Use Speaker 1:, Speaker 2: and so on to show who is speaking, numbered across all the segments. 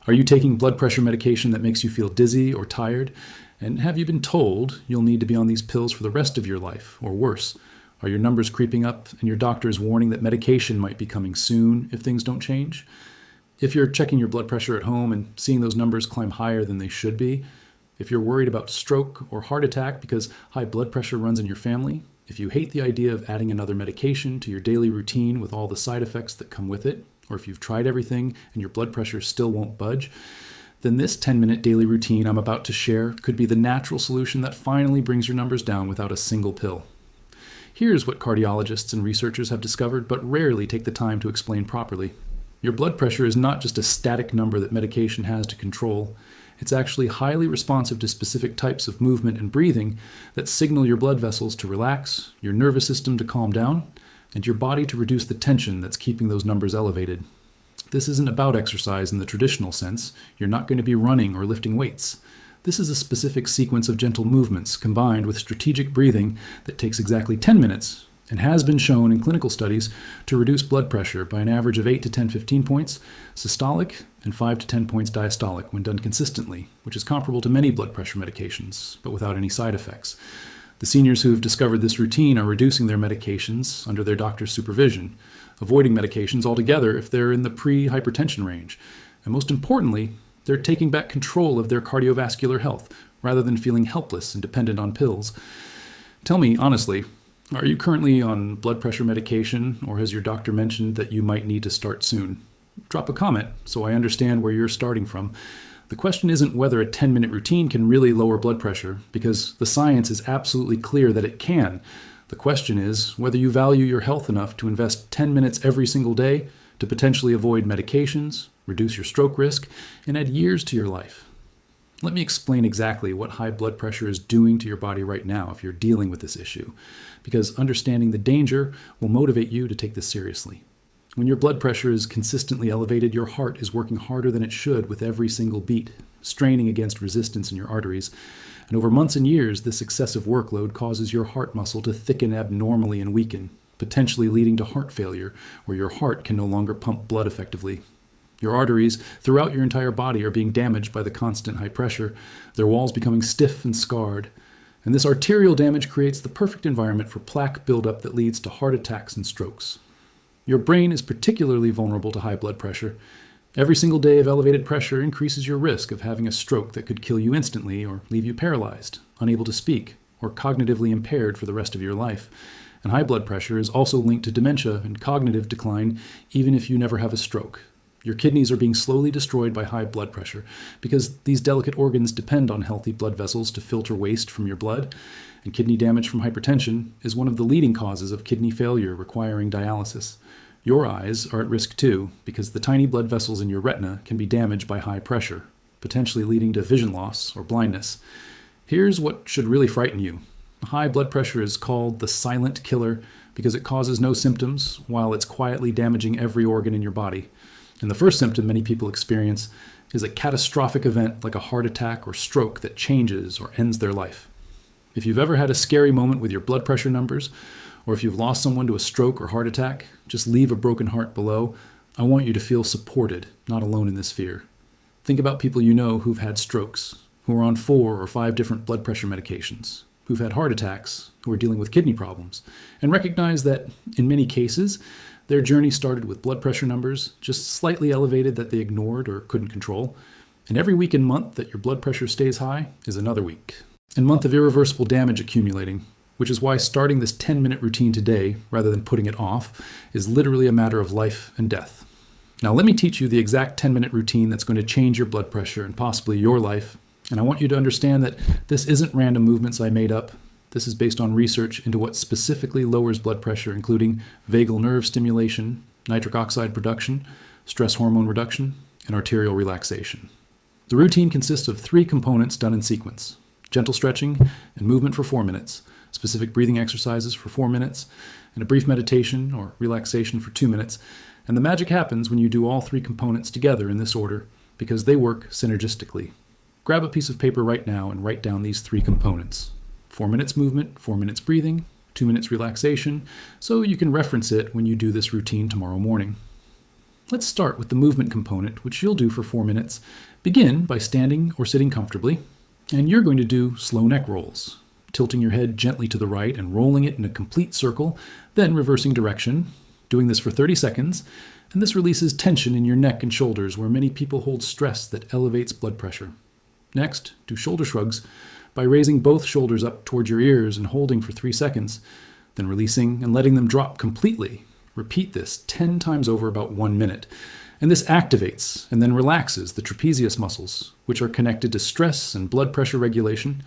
Speaker 1: Are you taking blood pressure medication that makes you feel dizzy or tired? And have you been told you'll need to be on these pills for the rest of your life, or worse? Are your numbers creeping up and your doctor is warning that medication might be coming soon if things don't change? If you're checking your blood pressure at home and seeing those numbers climb higher than they should be, if you're worried about stroke or heart attack because high blood pressure runs in your family, if you hate the idea of adding another medication to your daily routine with all the side effects that come with it, or if you've tried everything and your blood pressure still won't budge, then this 10-minute daily routine I'm about to share could be the natural solution that finally brings your numbers down without a single pill. Here's what cardiologists and researchers have discovered but rarely take the time to explain properly. Your blood pressure is not just a static number that medication has to control. It's actually highly responsive to specific types of movement and breathing that signal your blood vessels to relax, your nervous system to calm down, and your body to reduce the tension that's keeping those numbers elevated. This isn't about exercise in the traditional sense. You're not going to be running or lifting weights. This is a specific sequence of gentle movements combined with strategic breathing that takes exactly 10 minutes and has been shown in clinical studies to reduce blood pressure by an average of 8 to 10, 15 points systolic and 5 to 10 points diastolic when done consistently, which is comparable to many blood pressure medications, but without any side effects. The seniors who have discovered this routine are reducing their medications under their doctor's supervision, avoiding medications altogether if they're in the pre-hypertension range, and most importantly, they're taking back control of their cardiovascular health rather than feeling helpless and dependent on pills. Tell me honestly, are you currently on blood pressure medication, or has your doctor mentioned that you might need to start soon? Drop a comment so I understand where you're starting from. The question isn't whether a 10-minute routine can really lower blood pressure, because the science is absolutely clear that it can. The question is whether you value your health enough to invest 10 minutes every single day to potentially avoid medications, reduce your stroke risk, and add years to your life. Let me explain exactly what high blood pressure is doing to your body right now if you're dealing with this issue, because understanding the danger will motivate you to take this seriously. When your blood pressure is consistently elevated, your heart is working harder than it should with every single beat, straining against resistance in your arteries. And over months and years, this excessive workload causes your heart muscle to thicken abnormally and weaken, potentially leading to heart failure, where your heart can no longer pump blood effectively. Your arteries throughout your entire body are being damaged by the constant high pressure, their walls becoming stiff and scarred. And this arterial damage creates the perfect environment for plaque buildup that leads to heart attacks and strokes. Your brain is particularly vulnerable to high blood pressure. Every single day of elevated pressure increases your risk of having a stroke that could kill you instantly or leave you paralyzed, unable to speak, or cognitively impaired for the rest of your life. And high blood pressure is also linked to dementia and cognitive decline even if you never have a stroke. Your kidneys are being slowly destroyed by high blood pressure because these delicate organs depend on healthy blood vessels to filter waste from your blood, and kidney damage from hypertension is one of the leading causes of kidney failure requiring dialysis. Your eyes are at risk too because the tiny blood vessels in your retina can be damaged by high pressure, potentially leading to vision loss or blindness. Here's what should really frighten you. High blood pressure is called the silent killer because it causes no symptoms while it's quietly damaging every organ in your body. And the first symptom many people experience is a catastrophic event like a heart attack or stroke that changes or ends their life. If you've ever had a scary moment with your blood pressure numbers, or if you've lost someone to a stroke or heart attack, just leave a broken heart below. I want you to feel supported, not alone in this fear. Think about people you know who've had strokes, who are on 4 or 5 different blood pressure medications, who've had heart attacks, who are dealing with kidney problems, and recognize that, in many cases, their journey started with blood pressure numbers just slightly elevated that they ignored or couldn't control. And every week and month that your blood pressure stays high is another week. And month of irreversible damage accumulating, which is why starting this 10-minute routine today, rather than putting it off, is literally a matter of life and death. Now let me teach you the exact 10-minute routine that's going to change your blood pressure and possibly your life. And I want you to understand that this isn't random movements I made up. This is based on research into what specifically lowers blood pressure, including vagal nerve stimulation, nitric oxide production, stress hormone reduction, and arterial relaxation. The routine consists of 3 components done in sequence: gentle stretching and movement for 4 minutes, specific breathing exercises for 4 minutes, and a brief meditation or relaxation for 2 minutes. And the magic happens when you do all 3 components together in this order because they work synergistically. Grab a piece of paper right now and write down these 3 components. 4 minutes movement, 4 minutes breathing, 2 minutes relaxation, so you can reference it when you do this routine tomorrow morning. Let's start with the movement component, which you'll do for 4 minutes. Begin by standing or sitting comfortably, and you're going to do slow neck rolls, tilting your head gently to the right and rolling it in a complete circle, then reversing direction, doing this for 30 seconds, and this releases tension in your neck and shoulders where many people hold stress that elevates blood pressure. Next, do shoulder shrugs by raising both shoulders up towards your ears and holding for 3 seconds, then releasing and letting them drop completely. Repeat this 10 times over about 1 minute. And this activates and then relaxes the trapezius muscles, which are connected to stress and blood pressure regulation.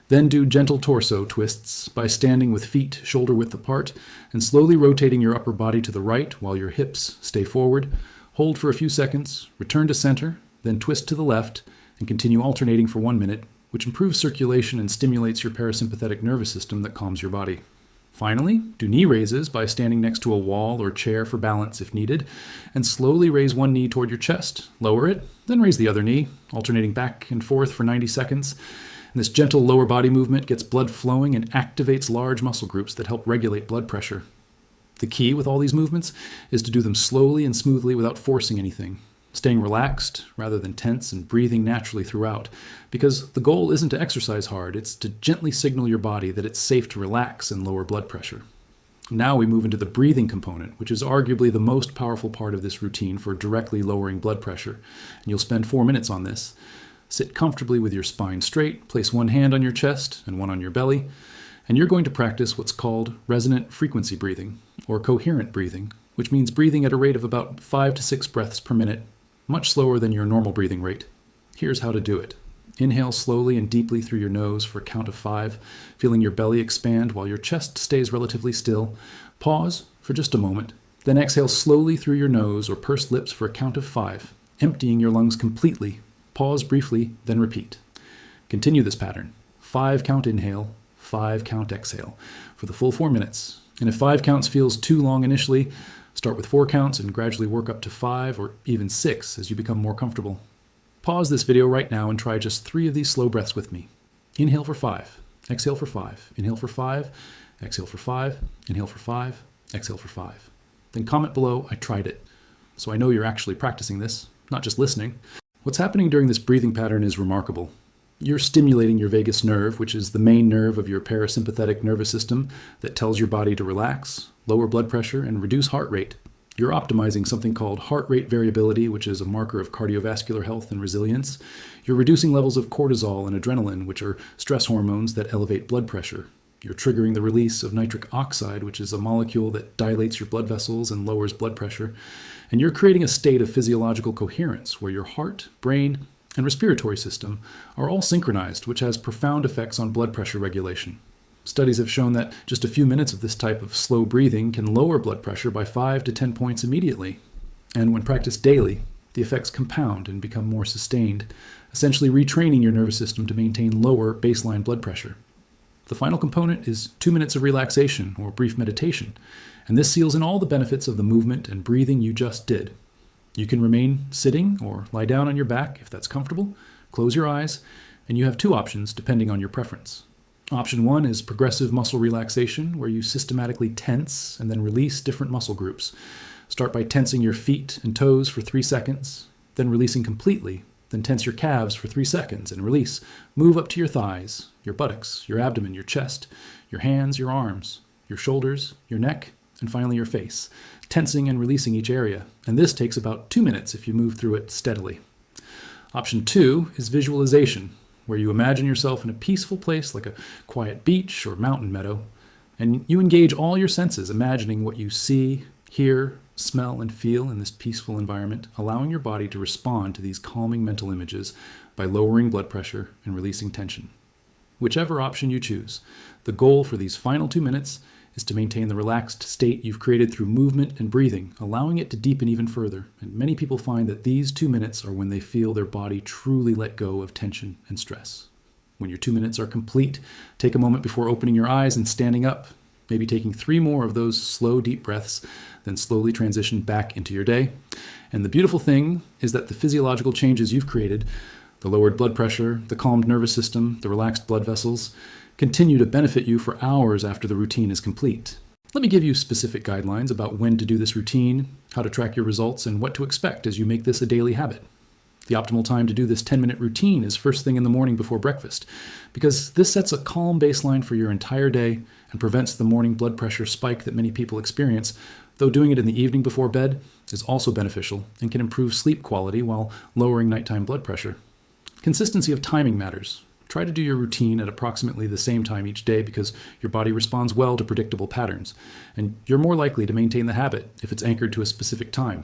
Speaker 1: Then do gentle torso twists by standing with feet shoulder width apart and slowly rotating your upper body to the right while your hips stay forward. Hold for a few seconds, return to center, then twist to the left, and continue alternating for 1 minute, which improves circulation and stimulates your parasympathetic nervous system that calms your body. Finally, do knee raises by standing next to a wall or chair for balance if needed, and slowly raise one knee toward your chest, lower it, then raise the other knee, alternating back and forth for 90 seconds. And this gentle lower body movement gets blood flowing and activates large muscle groups that help regulate blood pressure. The key with all these movements is to do them slowly and smoothly without forcing anything, staying relaxed rather than tense and breathing naturally throughout, because the goal isn't to exercise hard, it's to gently signal your body that it's safe to relax and lower blood pressure. Now we move into the breathing component, which is arguably the most powerful part of this routine for directly lowering blood pressure. And you'll spend 4 minutes on this. Sit comfortably with your spine straight, place one hand on your chest and one on your belly, and you're going to practice what's called resonant frequency breathing, or coherent breathing, which means breathing at a rate of about 5 to 6 breaths per minute, much slower than your normal breathing rate. Here's how to do it. Inhale slowly and deeply through your nose for a count of 5, feeling your belly expand while your chest stays relatively still. Pause for just a moment, then exhale slowly through your nose or pursed lips for a count of 5, emptying your lungs completely. Pause briefly, then repeat. Continue this pattern. 5 count inhale, 5 count exhale for the full 4 minutes. And if 5 counts feels too long initially, start with 4 counts and gradually work up to 5 or even 6 as you become more comfortable. Pause this video right now and try just 3 of these slow breaths with me. Inhale for 5, exhale for 5, inhale for 5, exhale for 5, inhale for 5, exhale for 5. Then comment below, I tried it. So I know you're actually practicing this, not just listening. What's happening during this breathing pattern is remarkable. You're stimulating your vagus nerve, which is the main nerve of your parasympathetic nervous system that tells your body to relax, lower blood pressure, and reduce heart rate. You're optimizing something called heart rate variability, which is a marker of cardiovascular health and resilience. You're reducing levels of cortisol and adrenaline, which are stress hormones that elevate blood pressure. You're triggering the release of nitric oxide, which is a molecule that dilates your blood vessels and lowers blood pressure. And you're creating a state of physiological coherence where your heart, brain, and respiratory system are all synchronized, which has profound effects on blood pressure regulation. Studies have shown that just a few minutes of this type of slow breathing can lower blood pressure by 5 to 10 points immediately. And when practiced daily, the effects compound and become more sustained, essentially retraining your nervous system to maintain lower baseline blood pressure. The final component is 2 minutes of relaxation or brief meditation, and this seals in all the benefits of the movement and breathing you just did. You can remain sitting or lie down on your back if that's comfortable, close your eyes, and you have 2 options depending on your preference. Option 1 is progressive muscle relaxation, where you systematically tense and then release different muscle groups. Start by tensing your feet and toes for 3 seconds, then releasing completely. Then tense your calves for 3 seconds and release. Move up to your thighs, your buttocks, your abdomen, your chest, your hands, your arms, your shoulders, your neck, and finally your face, tensing and releasing each area. And this takes about 2 minutes if you move through it steadily. Option 2 is visualization, where you imagine yourself in a peaceful place like a quiet beach or mountain meadow, and you engage all your senses, imagining what you see, hear, smell, and feel in this peaceful environment, allowing your body to respond to these calming mental images by lowering blood pressure and releasing tension. Whichever option you choose, the goal for these final 2 minutes is to maintain the relaxed state you've created through movement and breathing, allowing it to deepen even further. And many people find that these 2 minutes are when they feel their body truly let go of tension and stress. When your 2 minutes are complete, take a moment before opening your eyes and standing up, maybe taking 3 more of those slow, deep breaths, then slowly transition back into your day. And the beautiful thing is that the physiological changes you've created, the lowered blood pressure, the calmed nervous system, the relaxed blood vessels, continue to benefit you for hours after the routine is complete. Let me give you specific guidelines about when to do this routine, how to track your results, and what to expect as you make this a daily habit. The optimal time to do this 10-minute routine is first thing in the morning before breakfast, because this sets a calm baseline for your entire day and prevents the morning blood pressure spike that many people experience, though doing it in the evening before bed is also beneficial and can improve sleep quality while lowering nighttime blood pressure. Consistency of timing matters. Try to do your routine at approximately the same time each day because your body responds well to predictable patterns, and you're more likely to maintain the habit if it's anchored to a specific time.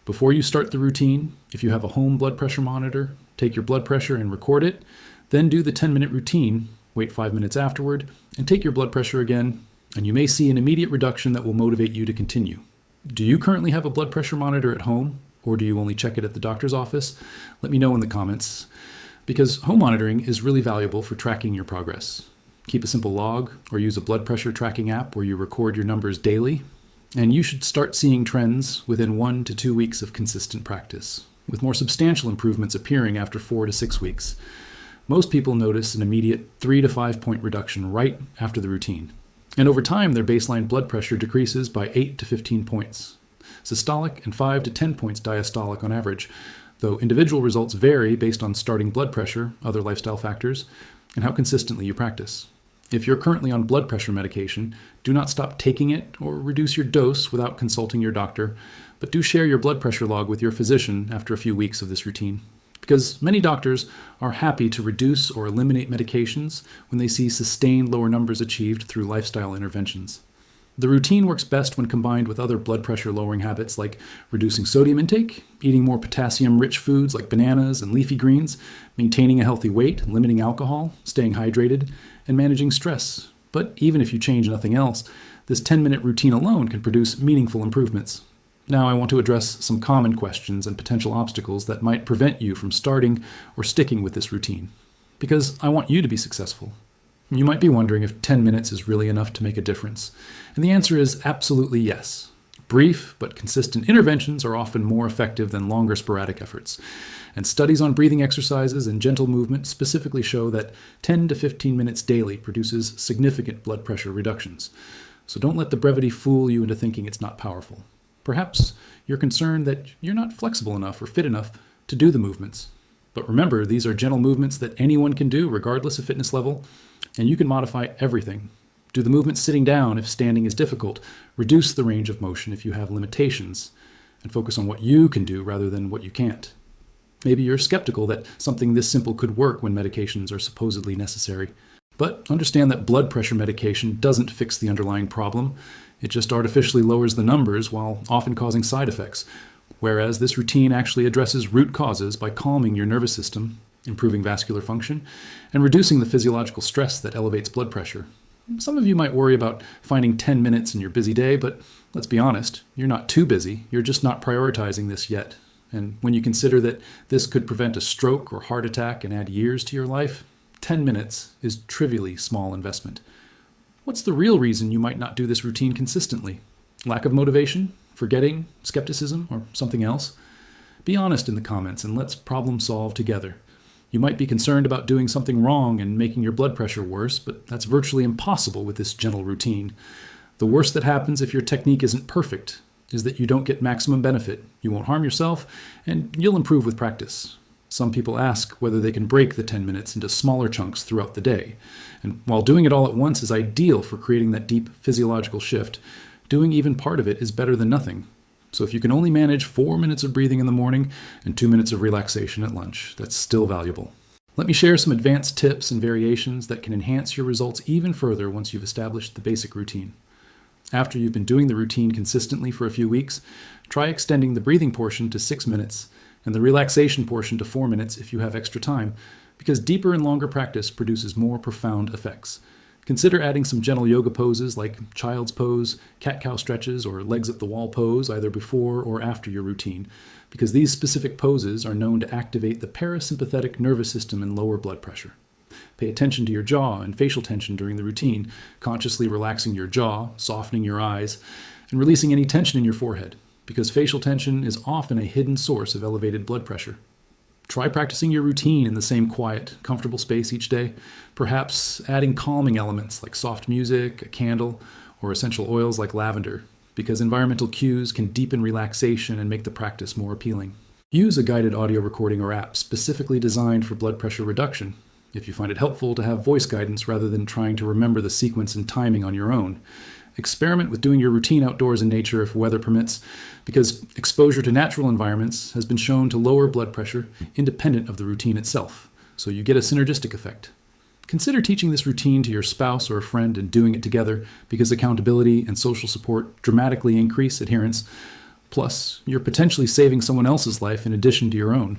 Speaker 1: Before you start the routine, if you have a home blood pressure monitor, take your blood pressure and record it, then do the 10-minute routine, wait 5 minutes afterward, and take your blood pressure again, and you may see an immediate reduction that will motivate you to continue. Do you currently have a blood pressure monitor at home, or do you only check it at the doctor's office? Let me know in the comments, because home monitoring is really valuable for tracking your progress. Keep a simple log, or use a blood pressure tracking app where you record your numbers daily, and you should start seeing trends within 1 to 2 weeks of consistent practice, with more substantial improvements appearing after 4 to 6 weeks. Most people notice an immediate 3 to 5 point reduction right after the routine. And over time, their baseline blood pressure decreases by 8 to 15 points, systolic, and 5 to 10 points diastolic on average, though individual results vary based on starting blood pressure, other lifestyle factors, and how consistently you practice. If you're currently on blood pressure medication, do not stop taking it or reduce your dose without consulting your doctor, but do share your blood pressure log with your physician after a few weeks of this routine, because many doctors are happy to reduce or eliminate medications when they see sustained lower numbers achieved through lifestyle interventions. The routine works best when combined with other blood pressure lowering habits like reducing sodium intake, eating more potassium-rich foods like bananas and leafy greens, maintaining a healthy weight, limiting alcohol, staying hydrated, and managing stress. But even if you change nothing else, this 10-minute routine alone can produce meaningful improvements. Now I want to address some common questions and potential obstacles that might prevent you from starting or sticking with this routine, because I want you to be successful. You might be wondering if 10 minutes is really enough to make a difference, and the answer is absolutely yes. Brief but consistent interventions are often more effective than longer sporadic efforts, and studies on breathing exercises and gentle movement specifically show that 10 to 15 minutes daily produces significant blood pressure reductions. So don't let the brevity fool you into thinking it's not powerful. Perhaps you're concerned that you're not flexible enough or fit enough to do the movements. But remember, these are gentle movements that anyone can do regardless of fitness level, and you can modify everything. Do the movements sitting down if standing is difficult, reduce the range of motion if you have limitations, and focus on what you can do rather than what you can't. Maybe you're skeptical that something this simple could work when medications are supposedly necessary. But understand that blood pressure medication doesn't fix the underlying problem. It just artificially lowers the numbers while often causing side effects, whereas this routine actually addresses root causes by calming your nervous system, improving vascular function, and reducing the physiological stress that elevates blood pressure. Some of you might worry about finding 10 minutes in your busy day, but let's be honest, you're not too busy, you're just not prioritizing this yet. And when you consider that this could prevent a stroke or heart attack and add years to your life, 10 minutes is trivially small investment. What's the real reason you might not do this routine consistently? Lack of motivation? Forgetting? Skepticism? Or something else? Be honest in the comments and let's problem solve together. You might be concerned about doing something wrong and making your blood pressure worse, but that's virtually impossible with this gentle routine. The worst that happens if your technique isn't perfect is that you don't get maximum benefit. You won't harm yourself, and you'll improve with practice. Some people ask whether they can break the 10 minutes into smaller chunks throughout the day. And while doing it all at once is ideal for creating that deep physiological shift, doing even part of it is better than nothing. So if you can only manage 4 minutes of breathing in the morning and 2 minutes of relaxation at lunch, that's still valuable. Let me share some advanced tips and variations that can enhance your results even further once you've established the basic routine. After you've been doing the routine consistently for a few weeks, try extending the breathing portion to 6 minutes and the relaxation portion to 4 minutes if you have extra time, because deeper and longer practice produces more profound effects. Consider adding some gentle yoga poses like child's pose, cat-cow stretches, or legs up the wall pose either before or after your routine, because these specific poses are known to activate the parasympathetic nervous system and lower blood pressure. Pay attention to your jaw and facial tension during the routine, consciously relaxing your jaw, softening your eyes, and releasing any tension in your forehead, because facial tension is often a hidden source of elevated blood pressure. Try practicing your routine in the same quiet, comfortable space each day, perhaps adding calming elements like soft music, a candle, or essential oils like lavender, because environmental cues can deepen relaxation and make the practice more appealing. Use a guided audio recording or app specifically designed for blood pressure reduction, if you find it helpful to have voice guidance rather than trying to remember the sequence and timing on your own. Experiment with doing your routine outdoors in nature if weather permits, because exposure to natural environments has been shown to lower blood pressure independent of the routine itself, so you get a synergistic effect. Consider teaching this routine to your spouse or a friend and doing it together, because accountability and social support dramatically increase adherence. Plus, you're potentially saving someone else's life in addition to your own.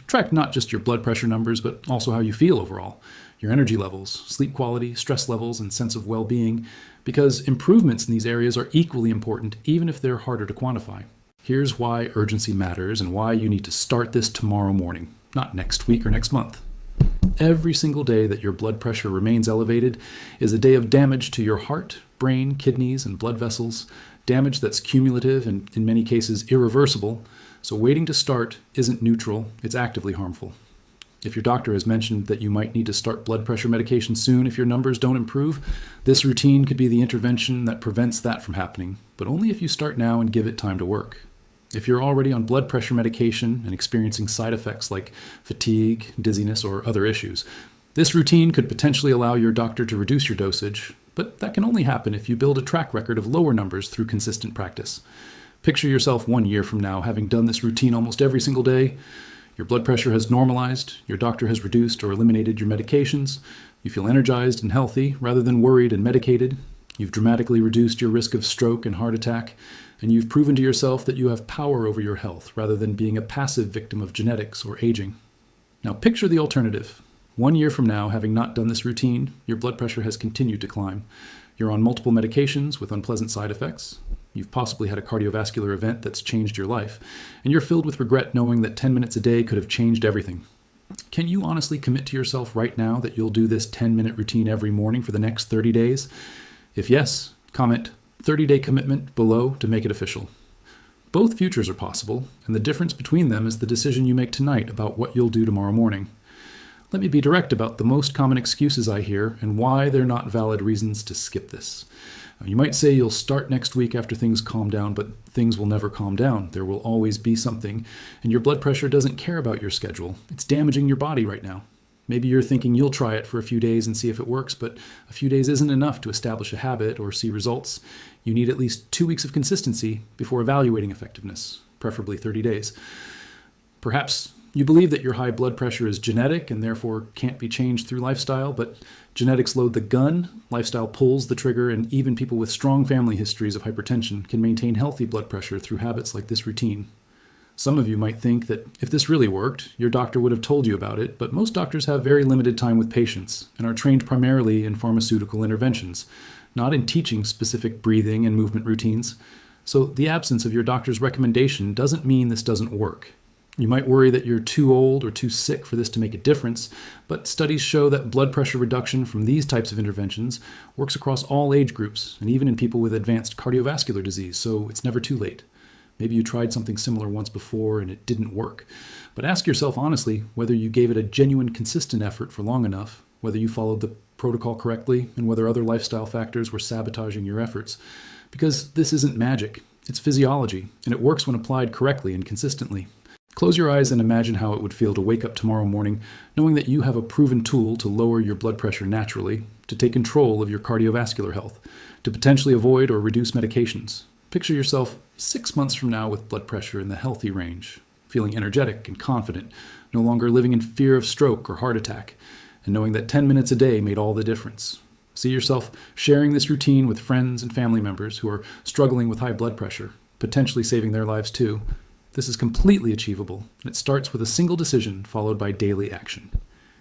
Speaker 1: Track not just your blood pressure numbers, but also how you feel overall, your energy levels, sleep quality, stress levels, and sense of well-being, because improvements in these areas are equally important, even if they're harder to quantify. Here's why urgency matters and why you need to start this tomorrow morning, not next week or next month. Every single day that your blood pressure remains elevated is a day of damage to your heart, brain, kidneys, and blood vessels, damage that's cumulative and in many cases irreversible. So waiting to start isn't neutral, it's actively harmful. If your doctor has mentioned that you might need to start blood pressure medication soon if your numbers don't improve, this routine could be the intervention that prevents that from happening, but only if you start now and give it time to work. If you're already on blood pressure medication and experiencing side effects like fatigue, dizziness, or other issues, this routine could potentially allow your doctor to reduce your dosage, but that can only happen if you build a track record of lower numbers through consistent practice. Picture yourself 1 year from now having done this routine almost every single day. Your blood pressure has normalized, your doctor has reduced or eliminated your medications, you feel energized and healthy rather than worried and medicated, you've dramatically reduced your risk of stroke and heart attack, and you've proven to yourself that you have power over your health rather than being a passive victim of genetics or aging. Now picture the alternative. 1 year from now, having not done this routine, your blood pressure has continued to climb. You're on multiple medications with unpleasant side effects. You've possibly had a cardiovascular event that's changed your life, and you're filled with regret knowing that 10 minutes a day could have changed everything. Can you honestly commit to yourself right now that you'll do this 10-minute routine every morning for the next 30 days? If yes, comment 30-day commitment below to make it official. Both futures are possible, and the difference between them is the decision you make tonight about what you'll do tomorrow morning. Let me be direct about the most common excuses I hear and why they're not valid reasons to skip this. You might say you'll start next week after things calm down, but things will never calm down. There will always be something, and your blood pressure doesn't care about your schedule. It's damaging your body right now. Maybe you're thinking you'll try it for a few days and see if it works, but a few days isn't enough to establish a habit or see results. You need at least 2 weeks of consistency before evaluating effectiveness, preferably 30 days. Perhaps you believe that your high blood pressure is genetic and therefore can't be changed through lifestyle, but genetics load the gun, lifestyle pulls the trigger, and even people with strong family histories of hypertension can maintain healthy blood pressure through habits like this routine. Some of you might think that if this really worked, your doctor would have told you about it, but most doctors have very limited time with patients and are trained primarily in pharmaceutical interventions, not in teaching specific breathing and movement routines. So the absence of your doctor's recommendation doesn't mean this doesn't work. You might worry that you're too old or too sick for this to make a difference, but studies show that blood pressure reduction from these types of interventions works across all age groups and even in people with advanced cardiovascular disease, so it's never too late. Maybe you tried something similar once before and it didn't work, but ask yourself honestly whether you gave it a genuine, consistent effort for long enough, whether you followed the protocol correctly, and whether other lifestyle factors were sabotaging your efforts. Because this isn't magic, it's physiology, and it works when applied correctly and consistently. Close your eyes and imagine how it would feel to wake up tomorrow morning knowing that you have a proven tool to lower your blood pressure naturally, to take control of your cardiovascular health, to potentially avoid or reduce medications. Picture yourself 6 months from now with blood pressure in the healthy range, feeling energetic and confident, no longer living in fear of stroke or heart attack, and knowing that 10 minutes a day made all the difference. See yourself sharing this routine with friends and family members who are struggling with high blood pressure, potentially saving their lives too. This is completely achievable, and it starts with a single decision followed by daily action.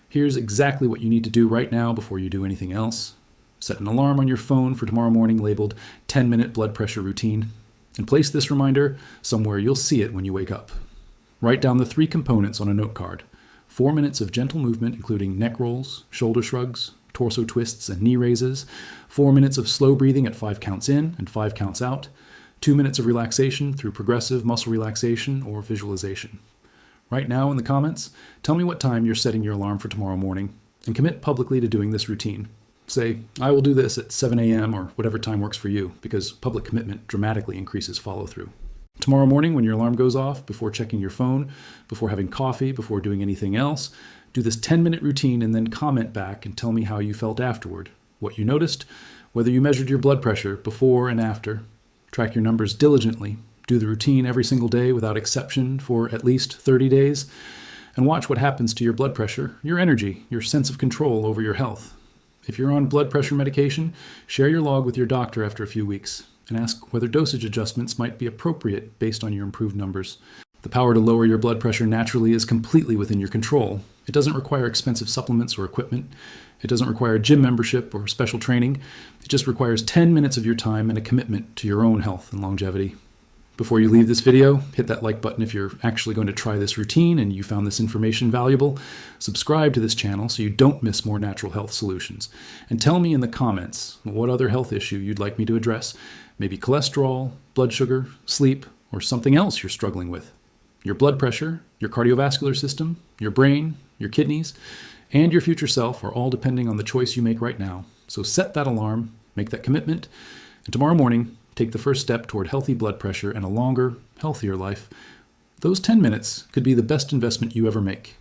Speaker 1: Here's exactly what you need to do right now before you do anything else. Set an alarm on your phone for tomorrow morning labeled 10-minute blood pressure routine, and place this reminder somewhere you'll see it when you wake up. Write down the 3 components on a note card. 4 minutes of gentle movement, including neck rolls, shoulder shrugs, torso twists, and knee raises. 4 minutes of slow breathing at 5 counts in and 5 counts out. 2 minutes of relaxation through progressive muscle relaxation or visualization. Right now in the comments, tell me what time you're setting your alarm for tomorrow morning, and commit publicly to doing this routine. Say, I will do this at 7 a.m. or whatever time works for you, because public commitment dramatically increases follow-through. Tomorrow morning, when your alarm goes off, before checking your phone, before having coffee, before doing anything else, do this 10-minute routine and then comment back and tell me how you felt afterward, what you noticed, whether you measured your blood pressure before and after. Track your numbers diligently. Do the routine every single day without exception for at least 30 days. And watch what happens to your blood pressure, your energy, your sense of control over your health. If you're on blood pressure medication, share your log with your doctor after a few weeks and ask whether dosage adjustments might be appropriate based on your improved numbers. The power to lower your blood pressure naturally is completely within your control. It doesn't require expensive supplements or equipment. It doesn't require gym membership or special training. It just requires 10 minutes of your time and a commitment to your own health and longevity. Before you leave this video, hit that like button if you're actually going to try this routine and you found this information valuable. Subscribe to this channel so you don't miss more natural health solutions. And tell me in the comments what other health issue you'd like me to address. Maybe cholesterol, blood sugar, sleep, or something else you're struggling with. Your blood pressure, your cardiovascular system, your brain, your kidneys, and your future self are all depending on the choice you make right now. So set that alarm, make that commitment, and tomorrow morning, take the first step toward healthy blood pressure and a longer, healthier life. Those 10 minutes could be the best investment you ever make.